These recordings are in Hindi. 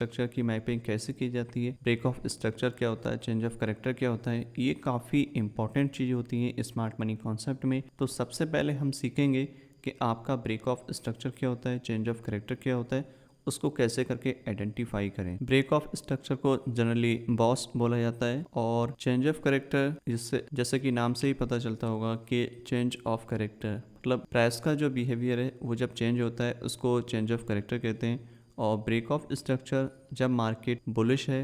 स्ट्रक्चर की मैपिंग कैसे की जाती है, ब्रेक ऑफ स्ट्रक्चर क्या होता है, चेंज ऑफ कैरेक्टर क्या होता है, ये काफ़ी इंपॉर्टेंट चीज़ होती है स्मार्ट मनी कॉन्सेप्ट में। तो सबसे पहले हम सीखेंगे कि आपका ब्रेक ऑफ स्ट्रक्चर क्या होता है, चेंज ऑफ कैरेक्टर क्या होता है, उसको कैसे करके आइडेंटिफाई करें। ब्रेक ऑफ स्ट्रक्चर को जनरली बॉस बोला जाता है और चेंज ऑफ कैरेक्टर जिससे जैसे कि नाम से ही पता चलता होगा कि चेंज ऑफ कैरेक्टर मतलब प्राइस का जो बिहेवियर है वो जब चेंज होता है उसको चेंज ऑफ कैरेक्टर कहते हैं। और ब्रेक ऑफ स्ट्रक्चर जब मार्केट बुलिश है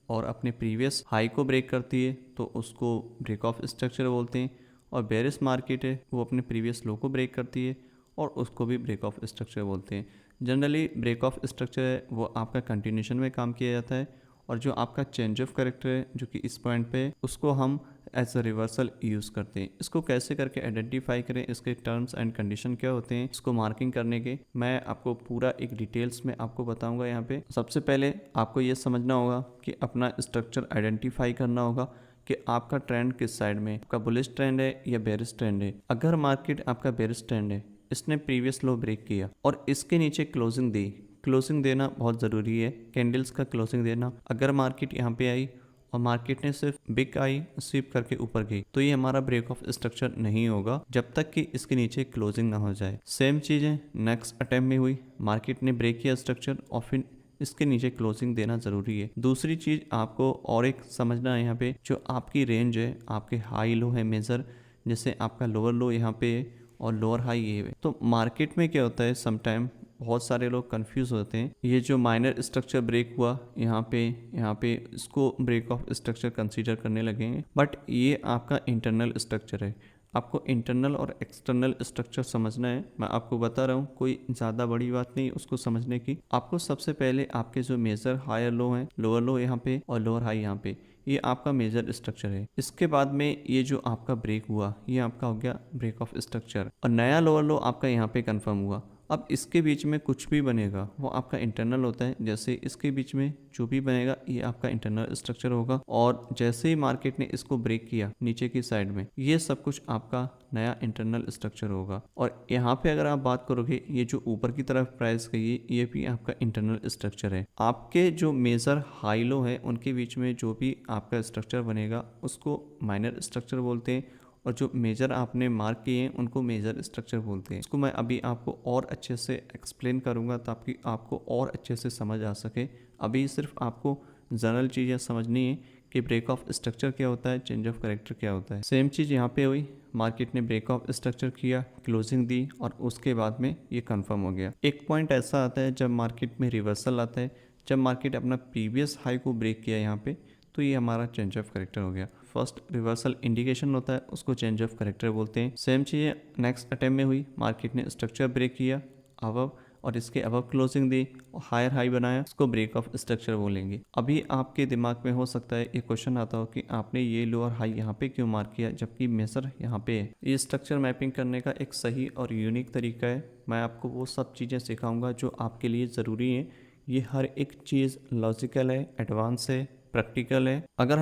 और अपने प्रीवियस हाई को ब्रेक करती है तो उसको ब्रेक ऑफ स्ट्रक्चर बोलते हैं। और बेरिश मार्केट है वो अपने प्रीवियस लो को ब्रेक करती है और उसको भी ब्रेक ऑफ स्ट्रक्चर बोलते हैं। जनरली ब्रेक ऑफ स्ट्रक्चर है वो आपका कंटिन्यूशन में काम किया जाता है और जो आपका चेंज ऑफ कैरेक्टर है जो कि इस पॉइंट पे है उसको हम एज अ रिवर्सल यूज़ करते हैं। इसको कैसे करके आइडेंटिफाई करें, इसके टर्म्स एंड कंडीशन क्या होते हैं, इसको मार्किंग करने के मैं आपको पूरा एक डिटेल्स में आपको बताऊंगा। यहाँ पे सबसे पहले आपको ये समझना होगा कि अपना स्ट्रक्चर आइडेंटिफाई करना होगा कि आपका ट्रेंड किस साइड में, आपका बुलिश ट्रेंड है या बेरिश ट्रेंड है। अगर मार्केट आपका बेरिश ट्रेंड है, इसने प्रीवियस लो ब्रेक किया और इसके नीचे क्लोजिंग दी, क्लोजिंग देना बहुत ज़रूरी है, कैंडल्स का क्लोजिंग देना। अगर मार्केट यहाँ पे आई और मार्केट ने सिर्फ बिग आई स्वीप करके ऊपर गई तो ये हमारा ब्रेक ऑफ स्ट्रक्चर नहीं होगा जब तक कि इसके नीचे क्लोजिंग ना हो जाए। सेम चीज़ें नेक्स्ट अटेम्प्ट में हुई, मार्केट ने ब्रेक किया स्ट्रक्चर और फिर इसके नीचे क्लोजिंग देना ज़रूरी है। दूसरी चीज़ आपको और एक समझना है यहाँ पे, जो आपकी रेंज है, आपके हाई लो है मेजर, जैसे आपका लोअर लो यहाँ पे है और लोअर हाई ये है। तो मार्केट में क्या होता है, समटाइम बहुत सारे लोग कंफ्यूज होते हैं, ये जो माइनर स्ट्रक्चर ब्रेक हुआ यहाँ पे इसको ब्रेक ऑफ स्ट्रक्चर कंसीडर करने लगेंगे, बट ये आपका इंटरनल स्ट्रक्चर है। आपको इंटरनल और एक्सटर्नल स्ट्रक्चर समझना है, मैं आपको बता रहा हूँ, कोई ज़्यादा बड़ी बात नहीं उसको समझने की। आपको सबसे पहले आपके जो मेजर हायर लो हैं, लोअर लो यहाँ पे और लोअर हाई यहाँ पे, ये आपका मेजर स्ट्रक्चर है। इसके बाद में ये जो आपका ब्रेक हुआ ये आपका हो गया ब्रेक ऑफ स्ट्रक्चर और नया लोअर लो आपका यहाँ पे कंफर्म हुआ। अब इसके बीच में कुछ भी बनेगा वो आपका इंटरनल होता है, जैसे इसके बीच में जो भी बनेगा ये आपका इंटरनल स्ट्रक्चर होगा। और जैसे ही मार्केट ने इसको ब्रेक किया नीचे की साइड में, ये सब कुछ आपका नया इंटरनल स्ट्रक्चर होगा। और यहाँ पे अगर आप बात करोगे ये जो ऊपर की तरफ प्राइस गई ये भी आपका इंटरनल स्ट्रक्चर है। आपके जो मेजर हाई लो है उनके बीच में जो भी आपका स्ट्रक्चर बनेगा उसको माइनर स्ट्रक्चर बोलते हैं और जो मेजर आपने मार्क किए हैं उनको मेजर स्ट्रक्चर बोलते हैं। इसको मैं अभी आपको और अच्छे से एक्सप्लेन करूंगा ताकि आपको और अच्छे से समझ आ सके। अभी सिर्फ आपको जनरल चीज़ें समझनी है कि ब्रेक ऑफ स्ट्रक्चर क्या होता है, चेंज ऑफ कैरेक्टर क्या होता है। सेम चीज़ यहाँ पे हुई, मार्केट ने ब्रेक ऑफ स्ट्रक्चर किया, क्लोजिंग दी और उसके बाद में ये कंफर्म हो गया। एक पॉइंट ऐसा आता है जब मार्केट में रिवर्सल आता है, जब मार्केट अपना प्रीवियस हाई को ब्रेक किया यहाँ पे, तो ये हमारा चेंज ऑफ कैरेक्टर हो गया। फर्स्ट रिवर्सल इंडिकेशन होता है उसको चेंज ऑफ कैरेक्टर बोलते हैं। सेम चीज़ नेक्स्ट अटेम्प्ट में हुई, मार्केट ने स्ट्रक्चर ब्रेक किया अबव और इसके अबव क्लोजिंग दी और हायर हाई बनाया, उसको ब्रेक ऑफ स्ट्रक्चर बोलेंगे। अभी आपके दिमाग में हो सकता है एक क्वेश्चन आता हो कि आपने ये लोअर हाई यहाँ पे क्यों मार्क किया जबकि मेजर यहाँ पे है। ये स्ट्रक्चर मैपिंग करने का एक सही और यूनिक तरीका है। मैं आपको वो सब चीज़ें सिखाऊंगा जो आपके लिए ज़रूरी हैं। ये हर एक चीज़ लॉजिकल है, एडवांस है, प्रैक्टिकल है। अगर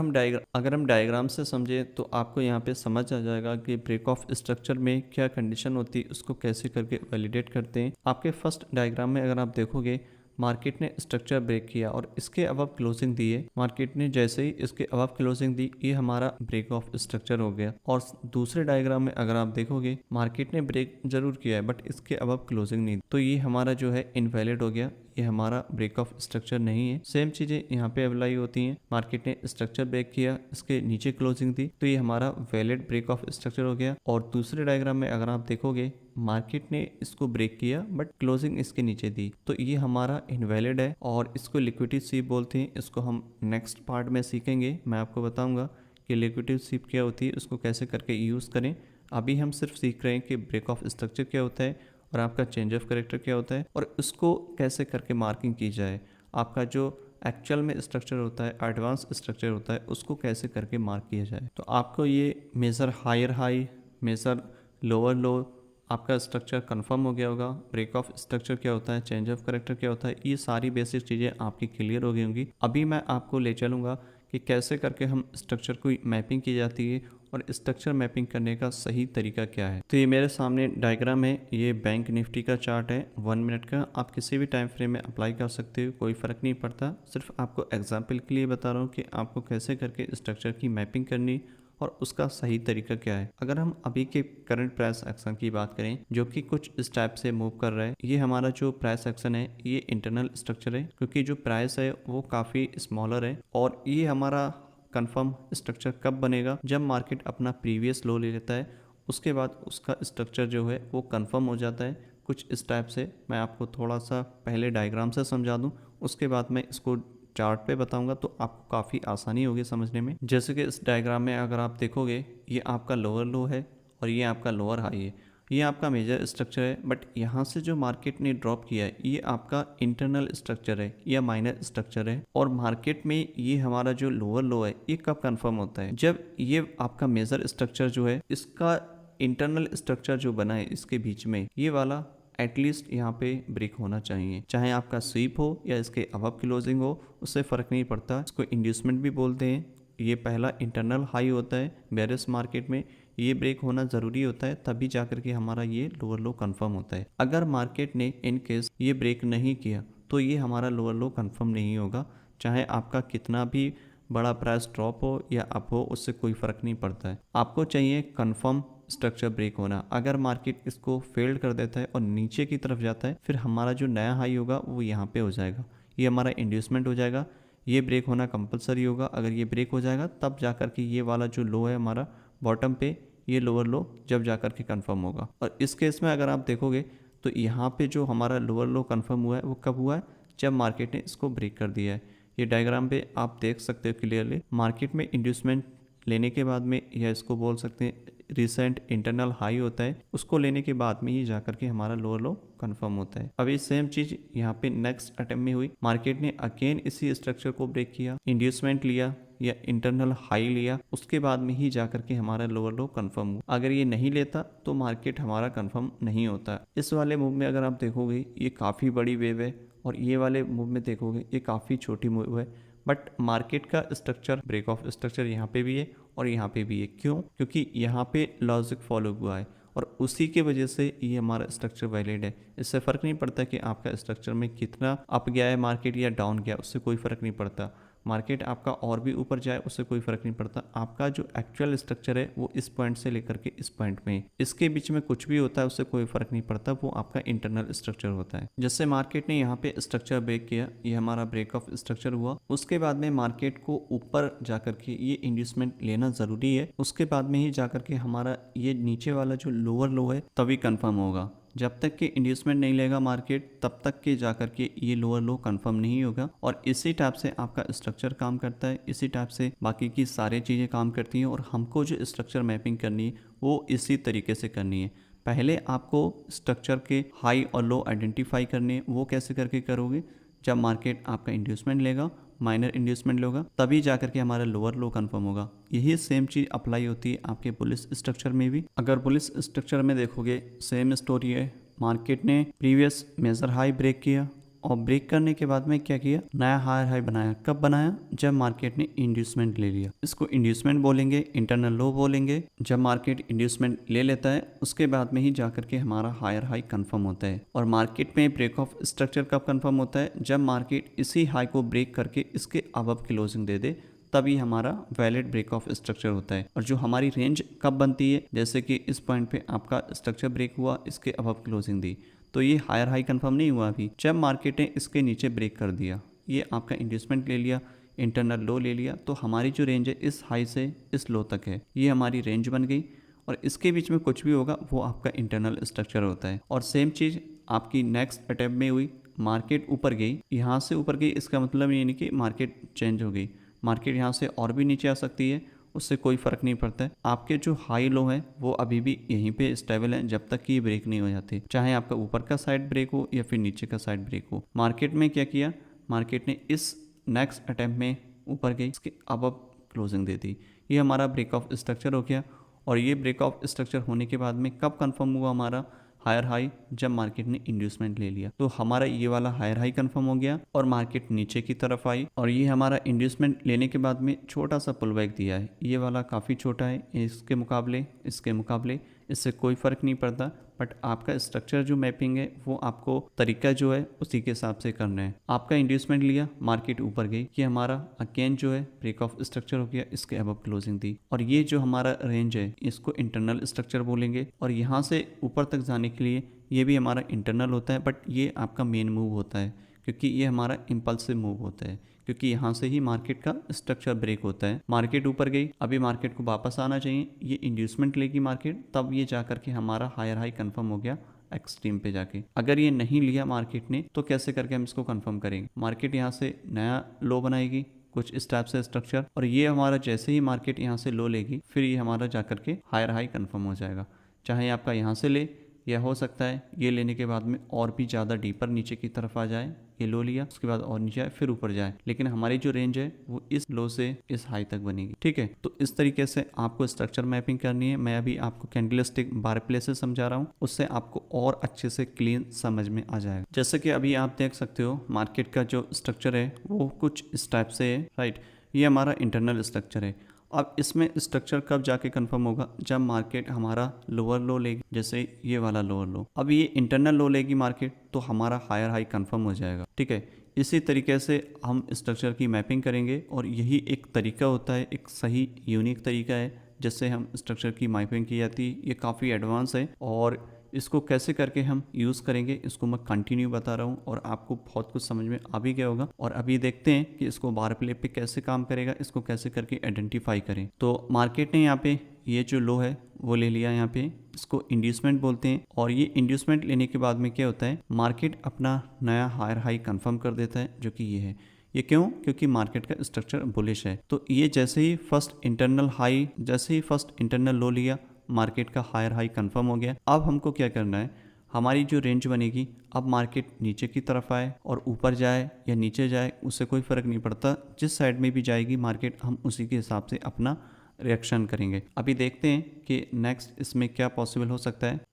हम डायग्राम से समझें तो आपको यहाँ पे समझ आ जाएगा कि ब्रेक ऑफ स्ट्रक्चर में क्या कंडीशन होती है, उसको कैसे करके वैलिडेट करते हैं। आपके फर्स्ट डायग्राम में अगर आप देखोगे, मार्केट ने स्ट्रक्चर ब्रेक किया और इसके अबव क्लोजिंग दी है। मार्केट ने जैसे ही इसके अबव क्लोजिंग दी ये हमारा ब्रेक ऑफ स्ट्रक्चर हो गया। और दूसरे डायग्राम में अगर आप देखोगे, मार्केट ने ब्रेक जरूर किया है बट इसके अबव क्लोजिंग नहीं, तो ये हमारा जो है इनवैलिड हो गया, ये हमारा ब्रेक ऑफ स्ट्रक्चर नहीं है। सेम चीज़ें यहाँ पे अप्लाई होती हैं, मार्केट ने स्ट्रक्चर ब्रेक किया, इसके नीचे क्लोजिंग दी, तो ये हमारा वैलिड ब्रेक ऑफ स्ट्रक्चर हो गया। और दूसरे डायग्राम में अगर आप देखोगे, मार्केट ने इसको ब्रेक किया बट क्लोजिंग इसके नीचे दी, तो ये हमारा इनवैलिड है और इसको लिक्विडिटी स्वीप बोलते हैं। इसको हम नेक्स्ट पार्ट में सीखेंगे, मैं आपको बताऊंगा कि लिक्विडिटी स्वीप क्या होती है, उसको कैसे करके यूज़ करें। अभी हम सिर्फ सीख रहे हैं कि ब्रेक ऑफ स्ट्रक्चर क्या होता है और आपका चेंज ऑफ कैरेक्टर क्या होता है और उसको कैसे करके मार्किंग की जाए। आपका जो एक्चुअल में स्ट्रक्चर होता है, एडवांस स्ट्रक्चर होता है, उसको कैसे करके मार्क किया जाए। तो आपको ये major higher high, major lower low, आपका स्ट्रक्चर कंफर्म हो गया होगा। ब्रेक ऑफ स्ट्रक्चर क्या होता है, चेंज ऑफ कैरेक्टर क्या होता है, ये सारी बेसिक चीज़ें आपकी क्लियर हो गई होंगी। अभी मैं आपको ले चलूँगा कि कैसे करके हम स्ट्रक्चर को मैपिंग की जाती है और स्ट्रक्चर मैपिंग करने का सही तरीका क्या है। तो ये मेरे सामने डायग्राम है, ये बैंक निफ्टी का चार्ट है 1 मिनट का। आप किसी भी टाइम फ्रेम में अप्लाई कर सकते हो, कोई फ़र्क नहीं पड़ता। सिर्फ आपको एग्जाम्पल के लिए बता रहा हूँ कि आपको कैसे करके स्ट्रक्चर की मैपिंग करनी और उसका सही तरीका क्या है। अगर हम अभी के करंट प्राइस एक्शन की बात करें जो कि कुछ इस टाइप से मूव कर रहा है, ये हमारा जो प्राइस एक्शन है ये इंटरनल स्ट्रक्चर है, क्योंकि जो प्राइस है वो काफ़ी स्मॉलर है। और ये हमारा कंफर्म स्ट्रक्चर कब बनेगा, जब मार्केट अपना प्रीवियस लो ले लेता है, उसके बाद उसका स्ट्रक्चर जो है वो कंफर्म हो जाता है कुछ इस टाइप से। मैं आपको थोड़ा सा पहले डायग्राम से समझा दूं, उसके बाद मैं इसको चार्ट पे बताऊंगा तो आपको काफ़ी आसानी होगी समझने में। जैसे कि इस डायग्राम में अगर आप देखोगे, ये आपका लोअर लो है और ये आपका लोअर हाई है, ये आपका मेजर स्ट्रक्चर है। बट यहाँ से जो मार्केट ने ड्रॉप किया है ये आपका इंटरनल स्ट्रक्चर है या माइनर स्ट्रक्चर है। और मार्केट में ये हमारा जो लोअर लो है ये कब कंफर्म होता है, जब ये आपका मेजर स्ट्रक्चर जो है इसका इंटरनल स्ट्रक्चर जो बना है इसके बीच में ये वाला एटलीस्ट यहाँ पे ब्रेक होना चाहिए। चाहे आपका स्वीप हो या इसके अबव क्लोजिंग हो, उससे फ़र्क नहीं पड़ता। इसको इंड्यूसमेंट भी बोलते हैं। ये पहला इंटरनल हाई होता है बेरिश मार्केट में, ये ब्रेक होना ज़रूरी होता है, तभी जाकर के हमारा ये लोअर लो कंफर्म होता है। अगर मार्केट ने इन केस ये ब्रेक नहीं किया तो ये हमारा लोअर लो कंफर्म नहीं होगा। चाहे आपका कितना भी बड़ा प्राइस ड्रॉप हो या अप हो, उससे कोई फ़र्क नहीं पड़ता है। आपको चाहिए कंफर्म स्ट्रक्चर ब्रेक होना। अगर मार्केट इसको फेल्ड कर देता है और नीचे की तरफ जाता है, फिर हमारा जो नया हाई होगा वो यहाँ पे हो जाएगा, ये हमारा इंड्यूसमेंट हो जाएगा। ये ब्रेक होना कंपलसरी होगा। अगर ये ब्रेक हो जाएगा तब जाकर के ये वाला जो लो है हमारा बॉटम पे, ये लोअर लो जब जाकर के कंफर्म होगा। और इस केस में अगर आप देखोगे तो यहाँ पे जो हमारा लोअर लो कंफर्म हुआ है वो कब हुआ है, जब मार्केट ने इसको ब्रेक कर दिया है। ये डायग्राम पे आप देख सकते हो क्लियरली, मार्केट में इंड्यूसमेंट लेने के बाद में, या इसको बोल सकते हैं रिसेंट इंटरनल हाई होता है, उसको लेने के बाद में ही जाकर के हमारा लोअर लो कंफर्म होता है। अभी सेम चीज यहाँ पे नेक्स्ट अटेम्प्ट में हुई, मार्केट ने अगेन इसी स्ट्रक्चर को ब्रेक किया, इंड्यूसमेंट लिया या इंटरनल हाई लिया, उसके बाद में ही जाकर के हमारा लोअर लो कंफर्म हुआ। अगर ये नहीं लेता तो मार्केट हमारा कंफर्म नहीं होता। इस वाले मूव में अगर आप देखोगे ये काफ़ी बड़ी वेव है और ये वाले मूव में देखोगे ये काफ़ी छोटी मूव है। बट मार्केट का स्ट्रक्चर, ब्रेक ऑफ स्ट्रक्चर यहाँ पे भी है और यहाँ पे भी है। क्यों? क्योंकि यहाँ पे लॉजिक फॉलो हुआ है और उसी के वजह से ये हमारा स्ट्रक्चर वैलिड है। इससे फ़र्क नहीं पड़ता कि आपका स्ट्रक्चर में कितना अप गया है मार्केट या डाउन गया, उससे कोई फ़र्क नहीं पड़ता। मार्केट आपका और भी ऊपर जाए उससे कोई फ़र्क नहीं पड़ता। आपका जो एक्चुअल स्ट्रक्चर है वो इस पॉइंट से लेकर के इस पॉइंट में, इसके बीच में कुछ भी होता है उससे कोई फ़र्क नहीं पड़ता, वो आपका इंटरनल स्ट्रक्चर होता है। जैसे मार्केट ने यहाँ पे स्ट्रक्चर ब्रेक किया, ये हमारा ब्रेक ऑफ स्ट्रक्चर हुआ, उसके बाद में मार्केट को ऊपर जाकर के ये इंड्यूसमेंट लेना ज़रूरी है। उसके बाद में ही जाकर के हमारा ये नीचे वाला जो लोअर लो है तभी कंफर्म होगा। जब तक कि इंड्यूसमेंट नहीं लेगा मार्केट तब तक के जाकर के ये लोअर लो कंफर्म नहीं होगा। और इसी टाइप से आपका स्ट्रक्चर काम करता है, इसी टाइप से बाकी की सारी चीज़ें काम करती हैं। और हमको जो स्ट्रक्चर मैपिंग करनी है वो इसी तरीके से करनी है। पहले आपको स्ट्रक्चर के हाई और लो आइडेंटिफाई करने हैं। वो कैसे करके करोगे, जब मार्केट आपका इंड्यूसमेंट लेगा, माइनर इंड्यूसमेंट लेगा, तभी जाकर के हमारा लोअर लो कंफर्म होगा। यही सेम चीज़ अप्लाई होती है आपके बुलिश स्ट्रक्चर में भी। अगर बुलिश स्ट्रक्चर में देखोगे सेम स्टोरी है, मार्केट ने प्रीवियस मेजर हाई ब्रेक किया और ब्रेक करने के बाद में क्या किया, नया हायर हाई बनाया। कब बनाया, जब मार्केट ने इंड्यूसमेंट ले लिया। इसको इंड्यूसमेंट बोलेंगे, इंटरनल लो बोलेंगे। जब मार्केट इंड्यूसमेंट ले लेता है उसके बाद में ही जाकर के हमारा हायर हाई कंफर्म होता है। और मार्केट में ब्रेक ऑफ स्ट्रक्चर कब कंफर्म होता है, जब मार्केट इसी हाई को ब्रेक करके इसके अबव क्लोजिंग दे दे, तभी हमारा वैलिड ब्रेक ऑफ स्ट्रक्चर होता है। और जो हमारी रेंज कब बनती है, जैसे कि इस पॉइंट पे आपका स्ट्रक्चर ब्रेक हुआ, इसके अबव क्लोजिंग दी, तो ये हायर हाई कंफर्म नहीं हुआ अभी। जब मार्केट ने इसके नीचे ब्रेक कर दिया, ये आपका इंड्यूसमेंट ले लिया, इंटरनल लो ले लिया, तो हमारी जो रेंज है इस हाई से इस लो तक है, ये हमारी रेंज बन गई। और इसके बीच में कुछ भी होगा वो आपका इंटरनल स्ट्रक्चर होता है। और सेम चीज़ आपकी नेक्स्ट अटेम्प्ट में हुई, मार्केट ऊपर गई, यहाँ से ऊपर गई, इसका मतलब ये नहीं कि मार्केट चेंज हो गई। मार्केट यहाँ से और भी नीचे आ सकती है, उससे कोई फ़र्क नहीं पड़ता है। आपके जो हाई लो है वो अभी भी यहीं पे स्टेबल है जब तक कि ये ब्रेक नहीं हो जाती, चाहे आपका ऊपर का साइड ब्रेक हो या फिर नीचे का साइड ब्रेक हो। मार्केट में क्या किया, मार्केट ने इस नेक्स्ट अटेम्प्ट में ऊपर गई, इसके अबव क्लोजिंग दे दी, ये हमारा ब्रेक ऑफ स्ट्रक्चर हो गया। और ये ब्रेक ऑफ स्ट्रक्चर होने के बाद में कब कंफर्म हुआ हमारा हायर हाई जब मार्केट ने इंड्यूसमेंट ले लिया। तो हमारा ये वाला हायर हाई कंफर्म हो गया और मार्केट नीचे की तरफ आई, और ये हमारा इंड्यूसमेंट लेने के बाद में छोटा सा पुल बैक दिया है। ये वाला काफ़ी छोटा है इसके मुकाबले इससे कोई फ़र्क नहीं पड़ता, बट आपका स्ट्रक्चर जो मैपिंग है वो आपको तरीका जो है उसी के हिसाब से करना है। आपका इंड्यूसमेंट लिया, मार्केट ऊपर गई, ये हमारा अगेन जो है ब्रेक ऑफ स्ट्रक्चर हो गया, इसके अबव क्लोजिंग दी, और ये जो हमारा रेंज है इसको इंटरनल स्ट्रक्चर बोलेंगे। और यहाँ से ऊपर तक जाने के लिए ये भी हमारा इंटरनल होता है, बट ये आपका मेन मूव होता है क्योंकि ये हमारा इम्पल्सिव मूव होता है, क्योंकि यहाँ से ही मार्केट का स्ट्रक्चर ब्रेक होता है। मार्केट ऊपर गई, अभी मार्केट को वापस आना चाहिए, ये इंड्यूसमेंट लेगी मार्केट, तब ये जा करके हमारा हायर हाई कंफर्म हो गया एक्सट्रीम पे जाके। अगर ये नहीं लिया मार्केट ने तो कैसे करके हम इसको कंफर्म करेंगे? मार्केट यहाँ से नया लो बनाएगी कुछ इस टाइप से स्ट्रक्चर, और ये हमारा जैसे ही मार्केट यहाँ से लो लेगी फिर ये हमारा जा करके हायर हाई कंफर्म हो जाएगा। चाहे आपका यहाँ से ले, या हो सकता है ये लेने के बाद में और भी ज़्यादा डीपर नीचे की तरफ आ जाए, ये लो लिया उसके बाद और नीचे आए फिर ऊपर जाए, लेकिन हमारी जो रेंज है वो इस लो से इस हाई तक बनेगी। ठीक है, तो इस तरीके से आपको स्ट्रक्चर मैपिंग करनी है। मैं अभी आपको कैंडलस्टिक बार प्लेसेस समझा रहा हूँ, उससे आपको और अच्छे से क्लीन समझ में आ जाएगा। जैसे कि अभी आप देख सकते हो मार्केट का जो स्ट्रक्चर है वो कुछ इस टाइप से है, राइट। ये हमारा इंटरनल स्ट्रक्चर है। अब इसमें स्ट्रक्चर कब जाके कंफर्म होगा? जब मार्केट हमारा लोअर लो लेगी, जैसे ये वाला लोअर लो। अब ये इंटरनल लो लेगी मार्केट तो हमारा हायर हाई कंफर्म हो जाएगा। ठीक है, इसी तरीके से हम स्ट्रक्चर की मैपिंग करेंगे, और यही एक तरीका होता है, एक सही यूनिक तरीका है जिससे हम स्ट्रक्चर की मैपिंग की जाती है। ये काफ़ी एडवांस है, और इसको कैसे करके हम यूज़ करेंगे इसको मैं कंटिन्यू बता रहा हूँ, और आपको बहुत कुछ समझ में आ भी गया होगा। और अभी देखते हैं कि इसको बार प्ले पे कैसे काम करेगा, इसको कैसे करके आइडेंटिफाई करें। तो मार्केट ने यहाँ पे ये जो लो है वो ले लिया, यहाँ पे इसको इंड्यूसमेंट बोलते हैं, और ये इंड्यूसमेंट लेने के बाद में क्या होता है, मार्केट अपना नया हायर हाई कंफर्म कर देता है, जो कि ये है। ये क्यों? क्योंकि मार्केट का स्ट्रक्चर बुलिश है। तो ये जैसे ही फर्स्ट इंटरनल लो लिया, मार्केट का हायर हाई कंफर्म हो गया। अब हमको क्या करना है, हमारी जो रेंज बनेगी, अब मार्केट नीचे की तरफ आए और ऊपर जाए या नीचे जाए उससे कोई फ़र्क नहीं पड़ता, जिस साइड में भी जाएगी मार्केट हम उसी के हिसाब से अपना रिएक्शन करेंगे। अभी देखते हैं कि नेक्स्ट इसमें क्या पॉसिबल हो सकता है।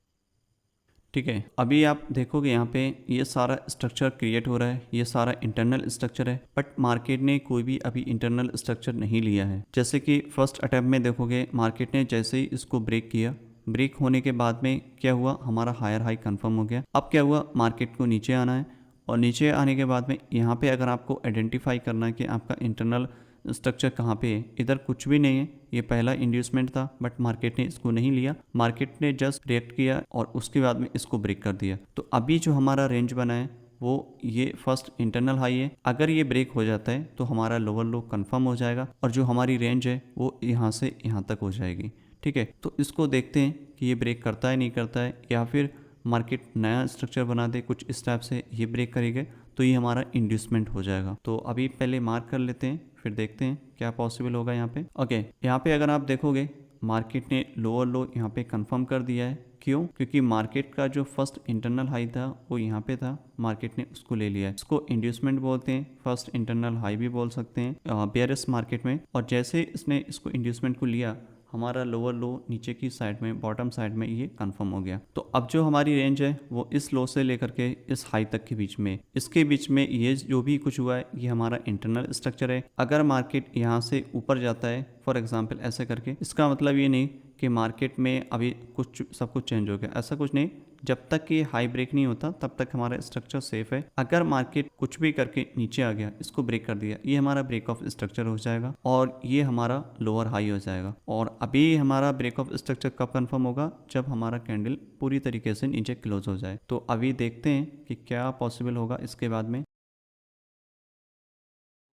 ठीक है, अभी आप देखोगे यहाँ पे ये सारा स्ट्रक्चर क्रिएट हो रहा है, ये सारा इंटरनल स्ट्रक्चर है, बट मार्केट ने कोई भी अभी इंटरनल स्ट्रक्चर नहीं लिया है। जैसे कि फर्स्ट अटैम्प्ट में देखोगे मार्केट ने जैसे ही इसको ब्रेक किया, ब्रेक होने के बाद में क्या हुआ, हमारा हायर हाई कंफर्म हो गया। अब क्या हुआ, मार्केट को नीचे आना है, और नीचे आने के बाद में यहाँ पे अगर आपको आइडेंटिफाई करना है कि आपका इंटरनल स्ट्रक्चर कहाँ पे है, इधर कुछ भी नहीं है, ये पहला इंड्यूसमेंट था, बट मार्केट ने इसको नहीं लिया, मार्केट ने जस्ट रिएक्ट किया और उसके बाद में इसको ब्रेक कर दिया। तो अभी जो हमारा रेंज बना है वो ये फर्स्ट इंटरनल हाई है, अगर ये ब्रेक हो जाता है तो हमारा लोअर लो कंफर्म हो जाएगा, और जो हमारी रेंज है वो यहाँ से यहाँ तक हो जाएगी। ठीक है, तो इसको देखते हैं कि ये ब्रेक करता है नहीं करता है, या फिर मार्केट नया स्ट्रक्चर बना दे कुछ इस टाइप से, ये ब्रेक करेगा तो ये हमारा इंड्यूसमेंट हो जाएगा। तो अभी पहले मार्क कर लेते हैं, फिर देखते हैं क्या पॉसिबल होगा यहाँ पे। ओके, यहाँ पे अगर आप देखोगे मार्केट ने लोअर लो यहाँ पे कंफर्म कर दिया है। क्यों? क्योंकि मार्केट का जो फर्स्ट इंटरनल हाई था वो यहाँ पे था, मार्केट ने उसको ले लिया है। इसको इंड्यूसमेंट बोलते हैं, फर्स्ट इंटरनल हाई भी बोल सकते हैं बेयरिश मार्केट में। और जैसे इसने इसको इंड्यूसमेंट को लिया, हमारा लोअर लो नीचे की साइड में, बॉटम साइड में ये कंफर्म हो गया। तो अब जो हमारी रेंज है वो इस लो से लेकर के इस हाई तक के बीच में, इसके बीच में ये जो भी कुछ हुआ है ये हमारा इंटरनल स्ट्रक्चर है। अगर मार्केट यहाँ से ऊपर जाता है फॉर एग्जांपल ऐसे करके, इसका मतलब ये नहीं कि मार्केट में अभी कुछ सब कुछ चेंज हो गया, ऐसा कुछ नहीं। जब तक ये हाई ब्रेक नहीं होता तब तक हमारा स्ट्रक्चर सेफ है। अगर मार्केट कुछ भी करके नीचे आ गया, इसको ब्रेक कर दिया, ये हमारा ब्रेक ऑफ स्ट्रक्चर हो जाएगा और ये हमारा लोअर हाई हो जाएगा। और अभी हमारा ब्रेक ऑफ स्ट्रक्चर कब कंफर्म होगा? जब हमारा कैंडल पूरी तरीके से नीचे क्लोज हो जाए। तो अभी देखते हैं कि क्या पॉसिबल होगा इसके बाद में।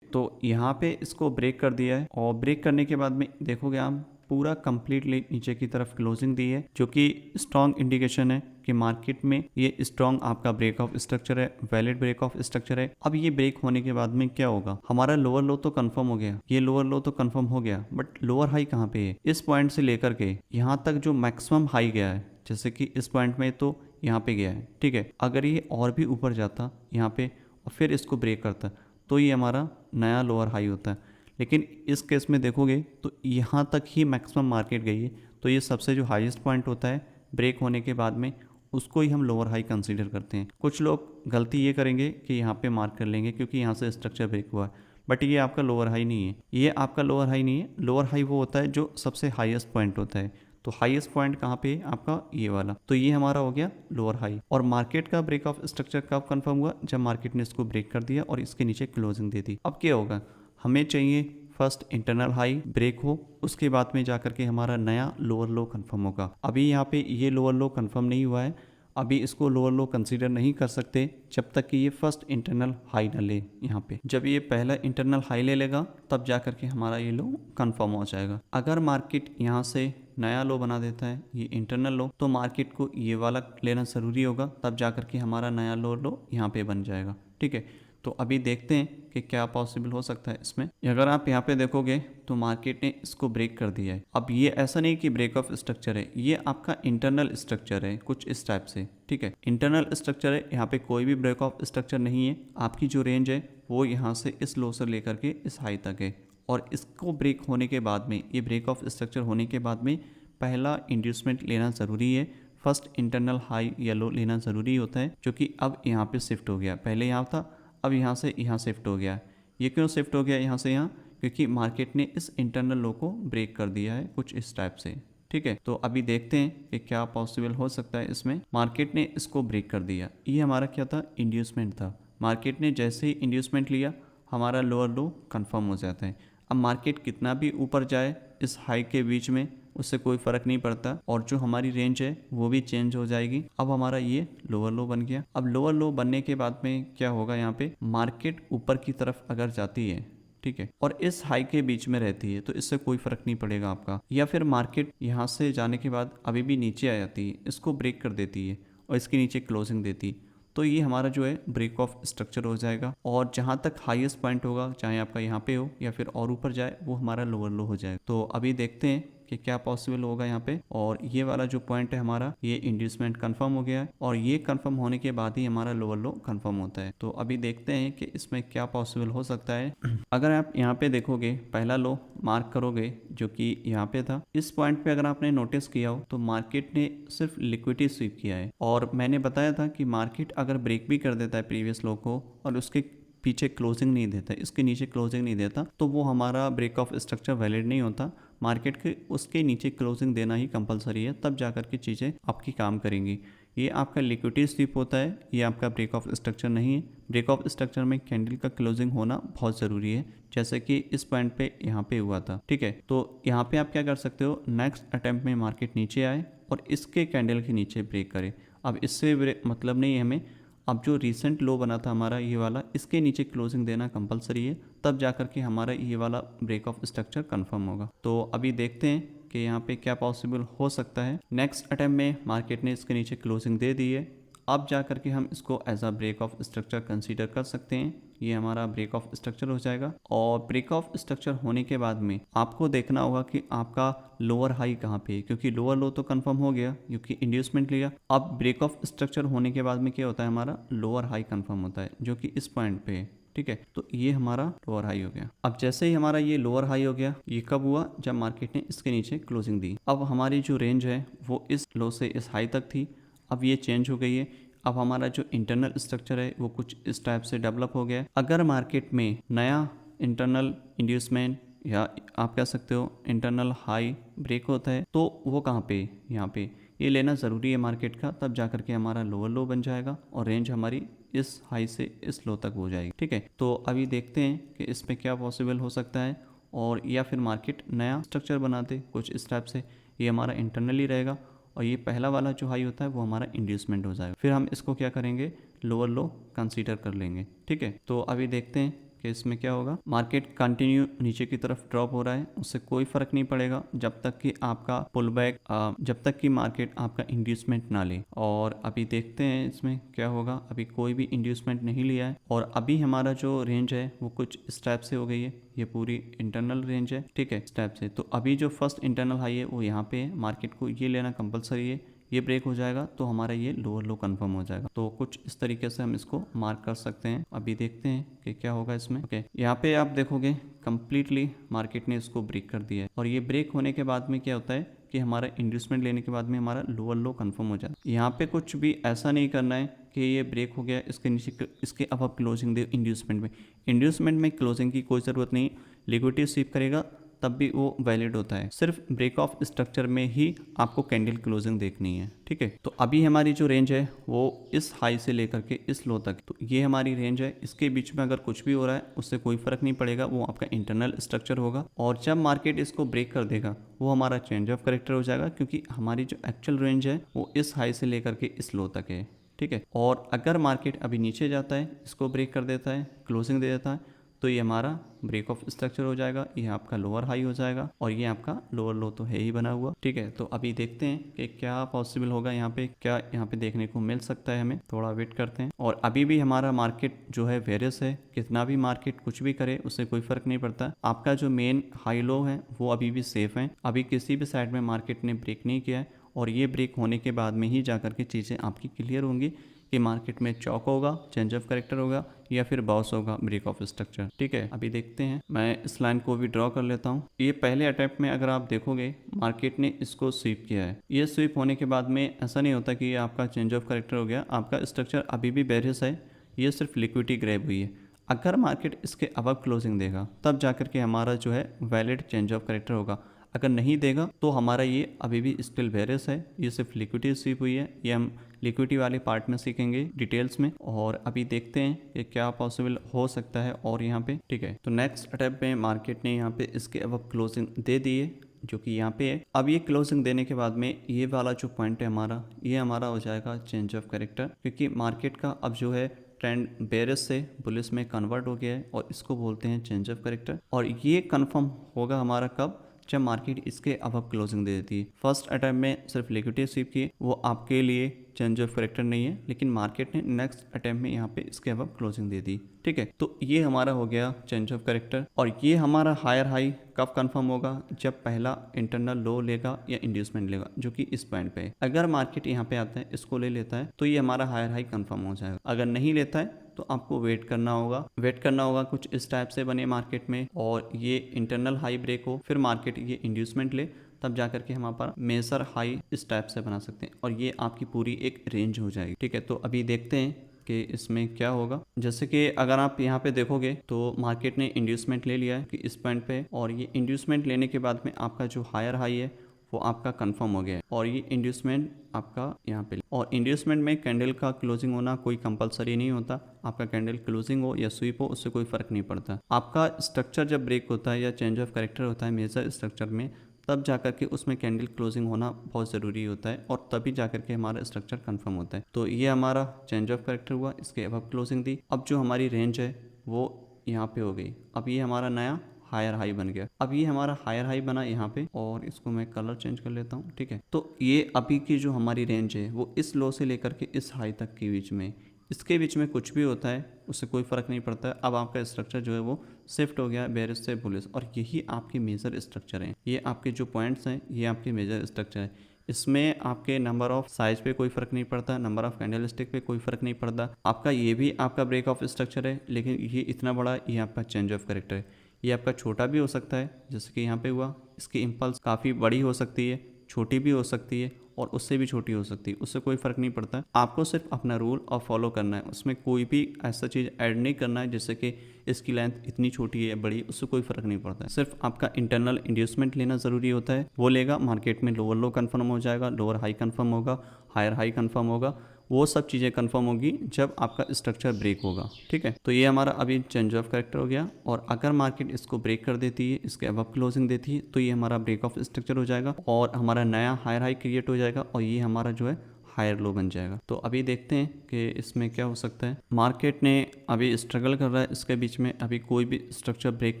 तो यहाँ पे इसको ब्रेक कर दिया है, और ब्रेक करने के बाद में देखोगे आप पूरा कंप्लीटली नीचे की तरफ क्लोजिंग दी है, जो कि स्ट्रॉन्ग इंडिकेशन है कि मार्केट में ये स्ट्रॉन्ग आपका ब्रेक ऑफ स्ट्रक्चर है, वैलिड ब्रेक ऑफ स्ट्रक्चर है। अब ये ब्रेक होने के बाद में क्या होगा, हमारा लोअर लो तो कंफर्म हो गया, ये लोअर लो तो कंफर्म हो गया, बट लोअर हाई कहाँ पे है? इस पॉइंट से लेकर के यहाँ तक जो मैक्सिमम हाई गया है, जैसे कि इस पॉइंट में तो यहाँ पे गया है, ठीक है। अगर ये और भी ऊपर जाता यहाँ पे और फिर इसको ब्रेक करता तो ये हमारा नया लोअर हाई होता है। लेकिन इस केस में देखोगे तो यहाँ तक ही मैक्सिमम मार्केट गई है, तो ये सबसे जो हाईएस्ट पॉइंट होता है ब्रेक होने के बाद में, उसको ही हम लोअर हाई कंसीडर करते हैं। कुछ लोग गलती ये करेंगे कि यहाँ पे मार्क कर लेंगे क्योंकि यहाँ से स्ट्रक्चर ब्रेक हुआ है, बट ये आपका लोअर हाई नहीं है, ये आपका लोअर हाई नहीं है। लोअर हाई वो होता है जो सबसे हाईएस्ट पॉइंट होता है। तो हाईएस्ट पॉइंट कहाँ पे है आपका, ये वाला। तो ये हमारा हो गया लोअर हाई। और मार्केट का ब्रेक ऑफ स्ट्रक्चर कब कंफर्म हुआ, जब मार्केट ने इसको ब्रेक कर दिया और इसके नीचे क्लोजिंग दे दी। अब क्या होगा, हमें चाहिए फर्स्ट इंटरनल हाई ब्रेक हो, उसके बाद में जाकर के हमारा नया लोअर लो कंफर्म होगा। अभी यहाँ पे ये लोअर लो कंफर्म नहीं हुआ है, अभी इसको लोअर लो कंसीडर नहीं कर सकते जब तक कि ये फर्स्ट इंटरनल हाई ना ले। यहाँ पे जब ये पहला इंटरनल हाई ले लेगा तब जा करके हमारा ये लो कंफर्म हो जाएगा। अगर मार्केट यहाँ से नया लो बना देता है, ये इंटरनल लो, तो मार्केट को ये वाला लेना ज़रूरी होगा, तब जा करके हमारा नया लो यहाँ पे बन जाएगा। ठीक है, तो अभी देखते हैं कि क्या पॉसिबल हो सकता है इसमें। अगर आप यहाँ पे देखोगे तो मार्केट ने इसको ब्रेक कर दिया है। अब ये ऐसा नहीं कि ब्रेक ऑफ स्ट्रक्चर है, ये आपका इंटरनल स्ट्रक्चर है कुछ इस टाइप से। ठीक है, इंटरनल स्ट्रक्चर है, यहाँ पे कोई भी ब्रेक ऑफ स्ट्रक्चर नहीं है। आपकी जो रेंज है वो यहाँ से इस लो से लेकर के इस हाई तक है, और इसको ब्रेक होने के बाद में, ये ब्रेक ऑफ स्ट्रक्चर होने के बाद में पहला इंड्यूसमेंट लेना ज़रूरी है। फर्स्ट इंटरनल हाई या लो लेना ज़रूरी होता है, जो कि अब यहाँ पे शिफ्ट हो गया। पहले यहाँ था, अब यहाँ से यहाँ शिफ्ट हो गया। ये क्यों शिफ्ट हो गया यहाँ से यहाँ, क्योंकि मार्केट ने इस इंटरनल लो को ब्रेक कर दिया है कुछ इस टाइप से। ठीक है, तो अभी देखते हैं कि क्या पॉसिबल हो सकता है इसमें। मार्केट ने इसको ब्रेक कर दिया, ये हमारा क्या था, इंड्यूसमेंट था। मार्केट ने जैसे ही इंड्यूसमेंट लिया हमारा लोअर लो कंफर्म हो जाता है। अब मार्केट कितना भी ऊपर जाए इस हाई के बीच में, उससे कोई फ़र्क नहीं पड़ता, और जो हमारी रेंज है वो भी चेंज हो जाएगी। अब हमारा ये लोअर लो बन गया। अब लोअर लो बनने के बाद में क्या होगा, यहाँ पे मार्केट ऊपर की तरफ अगर जाती है, ठीक है, और इस हाई के बीच में रहती है, तो इससे कोई फ़र्क नहीं पड़ेगा आपका। या फिर मार्केट यहाँ से जाने के बाद अभी भी नीचे आ जाती है, इसको ब्रेक कर देती है और इसके नीचे क्लोजिंग देती है, तो ये हमारा जो है ब्रेक ऑफ स्ट्रक्चर हो जाएगा। और जहाँ तक हाईएस्ट पॉइंट होगा, चाहे आपका यहाँ पे हो या फिर और ऊपर जाए, वो हमारा लोअर लो हो जाएगा। तो अभी देखते हैं कि क्या पॉसिबल होगा यहाँ पे। और ये वाला जो पॉइंट है हमारा, ये इंड्यूसमेंट कंफर्म हो गया है, और ये कंफर्म होने के बाद ही हमारा लोअर लो कंफर्म होता है। तो अभी देखते हैं कि इसमें क्या पॉसिबल हो सकता है। अगर आप यहाँ पे देखोगे, पहला लो मार्क करोगे जो कि यहाँ पे था, इस पॉइंट पे अगर आपने नोटिस किया हो तो मार्केट ने सिर्फ लिक्विडिटी स्वीप किया है। और मैंने बताया था कि मार्केट अगर ब्रेक भी कर देता है प्रीवियस लो को और उसके पीछे क्लोजिंग नहीं देता, इसके नीचे क्लोजिंग नहीं देता, तो वो हमारा ब्रेक ऑफ स्ट्रक्चर वैलिड नहीं होता। मार्केट के उसके नीचे क्लोजिंग देना ही कंपलसरी है, तब जाकर के चीज़ें आपकी काम करेंगी। ये आपका लिक्विडिटी स्वीप होता है, ये आपका ब्रेक ऑफ स्ट्रक्चर नहीं है। ब्रेक ऑफ स्ट्रक्चर में कैंडल का क्लोजिंग होना बहुत ज़रूरी है, जैसे कि इस पॉइंट पे यहाँ पे हुआ था। ठीक है, तो यहाँ पे आप क्या कर सकते हो, नेक्स्ट अटेम्प्ट में मार्केट नीचे आए और इसके कैंडल के नीचे ब्रेक करे। अब इससे मतलब नहीं है हमें, अब जो रिसेंट लो बना था हमारा ये वाला, इसके नीचे क्लोजिंग देना कंपलसरी है, तब जाकर के हमारा ये वाला ब्रेक ऑफ स्ट्रक्चर कंफर्म होगा। तो अभी देखते हैं कि यहाँ पे क्या पॉसिबल हो सकता है। नेक्स्ट अटेम्प्ट में मार्केट ने इसके नीचे क्लोजिंग दे दी है, अब जा कर के हम इसको as a break of structure consider कर सकते हैं। ये हमारा ब्रेक ऑफ स्ट्रक्चर हो जाएगा। और ब्रेक ऑफ स्ट्रक्चर होने के बाद में आपको देखना होगा कि आपका लोअर हाई कहाँ पे है, क्योंकि लोअर लो तो कंफर्म हो गया क्योंकि इंड्यूसमेंट लिया। अब ब्रेक ऑफ स्ट्रक्चर होने के बाद में क्या होता है, हमारा लोअर हाई कंफर्म होता है, जो कि इस पॉइंट पे है। ठीक है, तो ये हमारा लोअर हाई हो गया। अब जैसे ही हमारा ये लोअर हाई हो गया, ये कब हुआ, जब मार्केट ने इसके नीचे क्लोजिंग दी। अब हमारी जो रेंज है वो इस लो से इस हाई तक थी, अब ये चेंज हो गई है। अब हमारा जो इंटरनल स्ट्रक्चर है वो कुछ इस टाइप से डेवलप हो गया है। अगर मार्केट में नया इंटरनल इंड्यूसमेंट या आप कह सकते हो इंटरनल हाई ब्रेक होता है, तो वो कहाँ पे, यहाँ पे ये लेना ज़रूरी है मार्केट का, तब जा करके हमारा लोअर लो बन जाएगा और रेंज हमारी इस हाई से इस लो तक हो जाएगी। ठीक है, तो अभी देखते हैं कि इसमें क्या पॉसिबल हो सकता है। और या फिर मार्केट नया स्ट्रक्चर बनाते कुछ इस टाइप से, ये हमारा इंटरनली रहेगा और ये पहला वाला जो हाई होता है वो हमारा इंड्यूसमेंट हो जाएगा। फिर हम इसको क्या करेंगे, लोअर लो कंसीडर कर लेंगे। ठीक है, तो अभी देखते हैं कि इसमें क्या होगा। मार्केट कंटिन्यू नीचे की तरफ ड्रॉप हो रहा है, उससे कोई फर्क नहीं पड़ेगा जब तक कि आपका पुल बैक, जब तक कि मार्केट आपका इंड्यूसमेंट ना ले। और अभी देखते हैं इसमें क्या होगा। अभी कोई भी इंड्यूसमेंट नहीं लिया है और अभी हमारा जो रेंज है वो कुछ इस टाइप से हो गई है, ये पूरी इंटरनल रेंज है। ठीक है, इस टाइप से। तो अभी जो फर्स्ट इंटरनल हाई है वो यहाँ पे है, मार्केट को ये लेना कंपलसरी है। ये ब्रेक हो जाएगा तो हमारा ये लोअर लो कंफर्म हो जाएगा। तो कुछ इस तरीके से हम इसको मार्क कर सकते हैं। अभी देखते हैं कि क्या होगा इसमें। ओके, यहाँ पे आप देखोगे कंप्लीटली मार्केट ने इसको ब्रेक कर दिया है और ये ब्रेक होने के बाद में क्या होता है कि हमारा इंड्यूसमेंट लेने के बाद में हमारा लोअर लो कंफर्म हो जाए। यहाँ पे कुछ भी ऐसा नहीं करना है कि ये ब्रेक हो गया इसके नीचे इसके अब आप क्लोजिंग दे इंड्यूसमेंट में क्लोजिंग की कोई ज़रूरत नहीं। लिक्विडिटी स्वीप करेगा तब भी वो वैलिड होता है, सिर्फ ब्रेक ऑफ स्ट्रक्चर में ही आपको कैंडल क्लोजिंग देखनी है। ठीक है, तो अभी हमारी जो रेंज है वो इस हाई से लेकर के इस लो तक, तो ये हमारी रेंज है। इसके बीच में अगर कुछ भी हो रहा है उससे कोई फर्क नहीं पड़ेगा, वो आपका इंटरनल स्ट्रक्चर होगा। और जब मार्केट इसको ब्रेक कर देगा वो हमारा चेंज ऑफ करेक्टर हो जाएगा, क्योंकि हमारी जो एक्चुअल रेंज है वो इस हाई से लेकर के इस लो तक है। ठीक है, और अगर मार्केट अभी नीचे जाता है, इसको ब्रेक कर देता है, क्लोजिंग दे देता है, तो ये हमारा ब्रेक ऑफ स्ट्रक्चर हो जाएगा, ये आपका लोअर हाई हो जाएगा और ये आपका लोअर लो तो है ही बना हुआ। ठीक है, तो अभी देखते हैं कि क्या पॉसिबल होगा यहाँ पे, क्या यहाँ पे देखने को मिल सकता है। हमें थोड़ा वेट करते हैं। और अभी भी हमारा मार्केट जो है वेरियस है, कितना भी मार्केट कुछ भी करे उससे कोई फर्क नहीं पड़ता। आपका जो मेन हाई लो है वो अभी भी सेफ है, अभी किसी भी साइड में मार्केट ने ब्रेक नहीं किया है। और ये ब्रेक होने के बाद में ही जाकर के चीज़ें आपकी क्लियर होंगी कि मार्केट में चौक होगा, चेंज ऑफ करेक्टर होगा या फिर बाउंस होगा, ब्रेक ऑफ स्ट्रक्चर। ठीक है, अभी देखते हैं। मैं इस लाइन को भी ड्रॉ कर लेता हूँ। ये पहले अटेम्प्ट में अगर आप देखोगे मार्केट ने इसको स्वीप किया है। ये स्वीप होने के बाद में ऐसा नहीं होता कि ये आपका चेंज ऑफ करेक्टर हो गया, आपका स्ट्रक्चर अभी भी बेरियस है, ये सिर्फ लिक्विडिटी ग्रैब हुई है। अगर मार्केट इसके अब क्लोजिंग देगा तब जाकर के हमारा जो है वैलिड चेंज ऑफ करेक्टर होगा। अगर नहीं देगा तो हमारा ये अभी भी स्टिल बेरियस है, ये सिर्फ लिक्विडिटी स्वीप हुई है। ये हम लिक्विडिटी वाले पार्ट में सीखेंगे डिटेल्स में। और अभी देखते हैं कि क्या पॉसिबल हो सकता है और यहाँ पे। ठीक है, तो नेक्स्ट अटेम्प्ट में मार्केट ने यहाँ पे इसके अब क्लोजिंग दे दी है, जो कि यहाँ पे है। अब ये क्लोजिंग देने के बाद में ये वाला जो पॉइंट है हमारा, ये हमारा हो जाएगा चेंज ऑफ करेक्टर, क्योंकि मार्केट का अब जो है ट्रेंड बेरिस से बुलिस में कन्वर्ट हो गया है और इसको बोलते हैं चेंज ऑफ करेक्टर। और ये कंफर्म होगा हमारा कब, जब मार्केट इसके अब क्लोजिंग दे देती है। फर्स्ट अटेम्प्ट में सिर्फ लिक्विडिटी स्वीप की, वो आपके लिए चेंज ऑफ करेक्टर नहीं है, लेकिन मार्केट ने नेक्स्ट अटेम्प्ट में यहाँ पे इसके अब क्लोजिंग दे दी। ठीक है, तो ये हमारा हो गया चेंज ऑफ करेक्टर। और ये हमारा हायर हाई कब कंफर्म होगा, जब पहला इंटरनल लो लेगा या इंड्यूसमेंट लेगा, जो कि इस पॉइंट पे है। अगर मार्केट यहाँ पे आता है, इसको ले लेता है, तो ये हमारा हायर हाई कंफर्म हो जाएगा। अगर नहीं लेता है तो आपको वेट करना होगा कुछ इस टाइप से बने मार्केट में और ये इंटरनल हाई ब्रेक हो, फिर मार्केट ये इंड्यूसमेंट ले, तब जाकर के हम यहाँ पर मेजर हाई इस टाइप से बना सकते हैं और ये आपकी पूरी एक रेंज हो जाएगी। ठीक है, तो अभी देखते हैं कि इसमें क्या होगा। जैसे कि अगर आप यहाँ पे देखोगे तो मार्केट ने इंड्यूसमेंट ले लिया है कि इस पॉइंट पे, और ये इंड्यूसमेंट लेने के बाद में आपका जो हायर हाई है वो आपका कंफर्म हो गया है और ये इंड्यूसमेंट आपका यहाँ पे। और इंड्यूसमेंट में कैंडल का क्लोजिंग होना कोई कंपलसरी नहीं होता, आपका कैंडल क्लोजिंग हो या स्वीप हो उससे कोई फर्क नहीं पड़ता। आपका स्ट्रक्चर जब ब्रेक होता है या चेंज ऑफ करेक्टर होता है मेजर स्ट्रक्चर में, तब जाकर के उसमें कैंडल क्लोजिंग होना बहुत ज़रूरी होता है और तभी जाकर के हमारा स्ट्रक्चर कंफर्म होता है। तो ये हमारा चेंज ऑफ करेक्टर हुआ, इसके अब क्लोजिंग दी। अब जो हमारी रेंज है वो यहाँ पे हो गई। अब ये हमारा नया हायर हाई बन गया। अब ये हमारा हायर हाई बना यहाँ पे, और इसको मैं कलर चेंज कर लेता हूँ। ठीक है, तो ये अभी की जो हमारी रेंज है वो इस लो से लेकर के इस हाई तक के बीच में, इसके बीच में कुछ भी होता है उससे कोई फ़र्क नहीं पड़ता है। अब आपका स्ट्रक्चर जो है वो शिफ्ट हो गया बेरिस से बुलिस, और यही आपके मेजर स्ट्रक्चर हैं। ये आपके जो पॉइंट्स हैं ये आपके मेजर स्ट्रक्चर है। इसमें आपके नंबर ऑफ साइज पे कोई फ़र्क नहीं पड़ता, नंबर ऑफ कैंडल स्टिक पे कोई फ़र्क नहीं पड़ता। आपका ये भी आपका ब्रेक ऑफ स्ट्रक्चर है, लेकिन ये इतना बड़ा, ये आपका चेंज ऑफ करेक्टर है। ये आपका छोटा भी हो सकता है, जैसे कि यहाँ पे हुआ। इसकी इम्पल्स काफ़ी बड़ी हो सकती है, छोटी भी हो सकती है और उससे भी छोटी हो सकती है, उससे कोई फ़र्क नहीं पड़ता। आपको सिर्फ अपना रूल और फॉलो करना है, उसमें कोई भी ऐसा चीज़ ऐड नहीं करना है जैसे कि इसकी लेंथ इतनी छोटी है या बड़ी, उससे कोई फ़र्क नहीं पड़ता है। सिर्फ आपका इंटरनल इंड्यूसमेंट लेना ज़रूरी होता है, वो लेगा, मार्केट में लोअर लो कन्फर्म हो जाएगा, लोअर हाई कन्फर्म होगा, हायर हाई कन्फर्म होगा। वो सब चीज़ें कंफर्म होगी जब आपका स्ट्रक्चर ब्रेक होगा। ठीक है, तो ये हमारा अभी चेंज ऑफ करेक्टर हो गया। और अगर मार्केट इसको ब्रेक कर देती है, इसके अब क्लोजिंग देती है, तो ये हमारा ब्रेक ऑफ स्ट्रक्चर हो जाएगा और हमारा नया हायर हाई क्रिएट हो जाएगा और ये हमारा जो है हायर लो बन जाएगा। तो अभी देखते हैं कि इसमें क्या हो सकता है। मार्केट ने अभी स्ट्रगल कर रहा है, इसके बीच में अभी कोई भी स्ट्रक्चर ब्रेक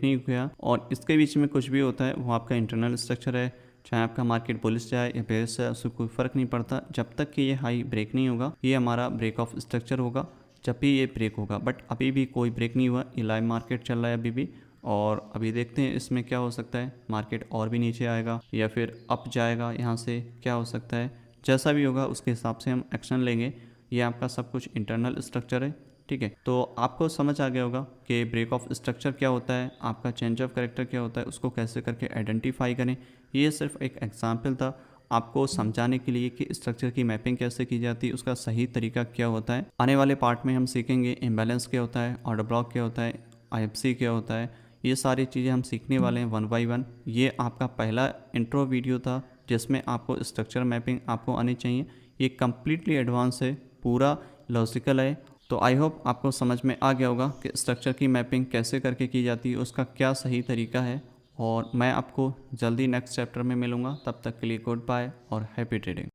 नहीं हुआ और इसके बीच में कुछ भी होता है वो आपका इंटरनल स्ट्रक्चर है। चाहे आपका मार्केट बुलिश जाए या बेयरिश जाए, उससे कोई फ़र्क नहीं पड़ता, जब तक कि ये हाई ब्रेक नहीं होगा। ये हमारा ब्रेक ऑफ स्ट्रक्चर होगा जब भी ये ब्रेक होगा, बट अभी भी कोई ब्रेक नहीं हुआ, ये लाइव मार्केट चल रहा है अभी भी। और अभी देखते हैं इसमें क्या हो सकता है, मार्केट और भी नीचे आएगा या फिर अप जाएगा, यहाँ से क्या हो सकता है। जैसा भी होगा उसके हिसाब से हम एक्शन लेंगे। ये आपका सब कुछ इंटरनल स्ट्रक्चर है। ठीक है, तो आपको समझ आ गया होगा कि ब्रेक ऑफ स्ट्रक्चर क्या होता है, आपका चेंज ऑफ कैरेक्टर क्या होता है, उसको कैसे करके आइडेंटिफाई करें। ये सिर्फ एक एग्जाम्पल था आपको समझाने के लिए कि स्ट्रक्चर की मैपिंग कैसे की जाती है, उसका सही तरीका क्या होता है। आने वाले पार्ट में हम सीखेंगे इम्बैलेंस क्या होता है, ऑर्डर ब्लॉक क्या होता है, IFC क्या होता है। ये सारी चीज़ें हम सीखने वाले हैं वन बाय वन। ये आपका पहला इंट्रो वीडियो था जिसमें आपको स्ट्रक्चर मैपिंग आपको आनी चाहिए। ये कम्प्लीटली एडवांस है, पूरा लॉजिकल है। तो आई होप आपको समझ में आ गया होगा कि स्ट्रक्चर की मैपिंग कैसे करके की जाती है, उसका क्या सही तरीका है। और मैं आपको जल्दी नेक्स्ट चैप्टर में मिलूँगा, तब तक के लिए गुड बाय और हैप्पी ट्रेडिंग।